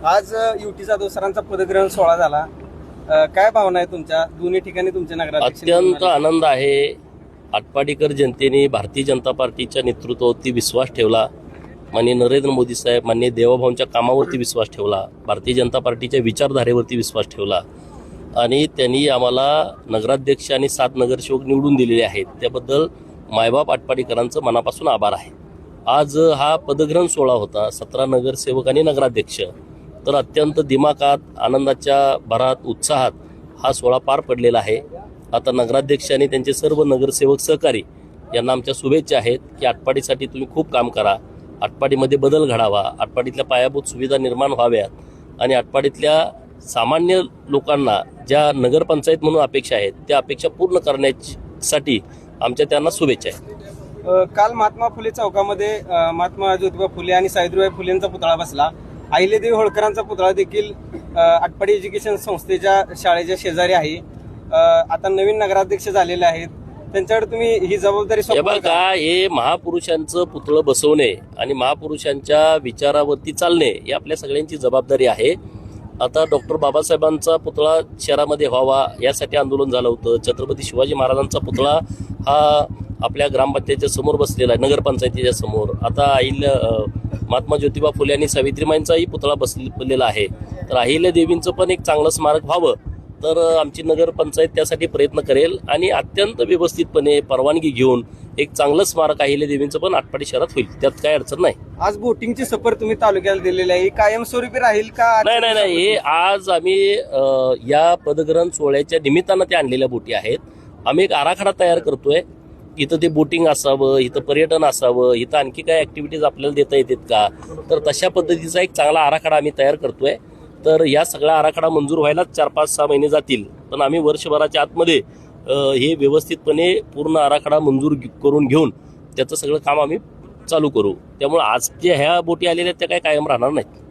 आज युटी जाधव सरांचा पदग्रहण सोहळा झाला. काय भावना आहे तुमच्या दोन्ही ठिकाणी तुमच्या नगराध्यक्ष? अत्यंत आनंद आहे. आटपाडीकर जनतेने भारतीय जनता पार्टीच्या नेतृत्वावरती विश्वास ठेवला. माननीय नरेंद्र मोदी साहेब, माननीय देवाभाऊंच्या कामावरती विश्वास ठेवला, भारतीय जनता पार्टीच्या विचारधारेवरती विश्वास ठेवला आणि त्यांनी आम्हाला नगराध्यक्ष आणि 7 नगरसेवक निवडून दिलेले आहेत. त्याबद्दल मायबाप आटपाडीकरांचं मनापासून आभार आहे. आज हा पदग्रहण सोहळा होता. 17 नगरसेवक आणि नगराध्यक्ष. तर अत्यंत दिमाखात, आनंदाच्या भरात, उत्साहात हा सोहळा पार पडलेला आहे. आता नगराध्यक्ष आणि त्यांचे सर्व नगरसेवक सहकारी यांना आमच्या शुभेच्छा आहेत की आटपाडीसाठी तुम्ही खूप काम करा, आटपाडीमध्ये बदल घडावा, आटपाडीतल्या पायाभूत सुविधा निर्माण व्हाव्यात आणि आटपाडीतल्या सामान्य लोकांना ज्या नगरपंचायत म्हणून अपेक्षा आहेत त्या अपेक्षा पूर्ण करण्यासाठी आमच्या त्यांना शुभेच्छा आहेत. काल महात्मा फुले चौकामध्ये महात्मा ज्योतिबा फुले आणि सावित्रीबाई फुलेंचा पुतळा बसला. अहिल्यादेवी होळकरांचा पुतळा देखील आटपाडी एज्युकेशन संस्थेच्या शाळेच्या शेजारी आहे. आता नवीन नगराध्यक्ष झालेले आहेत, त्यांच्याकडे तुम्ही ही जबाबदारी बघा का, हे महापुरुषांचं पुतळं बसवणे आणि महापुरुषांच्या विचारावरती चालणे ही आपल्या सगळ्यांची जबाबदारी आहे. आता डॉक्टर बाबासाहेबांचा पुतळा शहरामध्ये व्हावा यासाठी आंदोलन झालं होतं. छत्रपती शिवाजी महाराजांचा पुतळा हा आपल्या ग्रामपंचायतीच्या समोर बसलेला आहे, नगरपंचायतीच्या समोर. आता महात्मा ज्योतिबा फुले आणि सावित्रीबाईंचाही पुतळा बसलेला आहे. तर अहिल्यादेवींचं पण एक चांगलं स्मारक व्हावं तर आमची नगरपंचायत त्यासाठी प्रयत्न करेल आणि अत्यंत व्यवस्थितपणे परवानगी घेऊन एक चांगलं स्मारक अहिल्यादेवींचं पण आटपाडी शहरात होईल, त्यात काही अडचण नाही. आज बोटिंगची सफर तुम्ही तालुक्याला दिलेली आहे, कायमस्वरूपी राहील का? नाही, हे आज आम्ही या पदग्रहण सोहळ्याच्या निमित्तानं ते आणलेल्या बोटी आहेत. आम्ही एक आराखडा तयार करतोय. इथं ते बोटिंग असावं, इथं पर्यटन असावं, इथं आणखी काय ऍक्टिव्हिटीज आपल्याला देता येतात का, तर तशा पद्धतीचा एक चांगला आराखडा आम्ही तयार करतोय. तर या सगळा आराखडा मंजूर व्हायला 4-5-6 महिने जातील, पण आम्ही वर्षभराच्या आतमध्ये हे व्यवस्थितपणे पूर्ण आराखडा मंजूर करून घेऊन त्याचं सगळं काम आम्ही चालू करू. त्यामुळे आज जे ह्या बोटी आलेल्या आहेत त्या काय कायम राहणार नाहीत.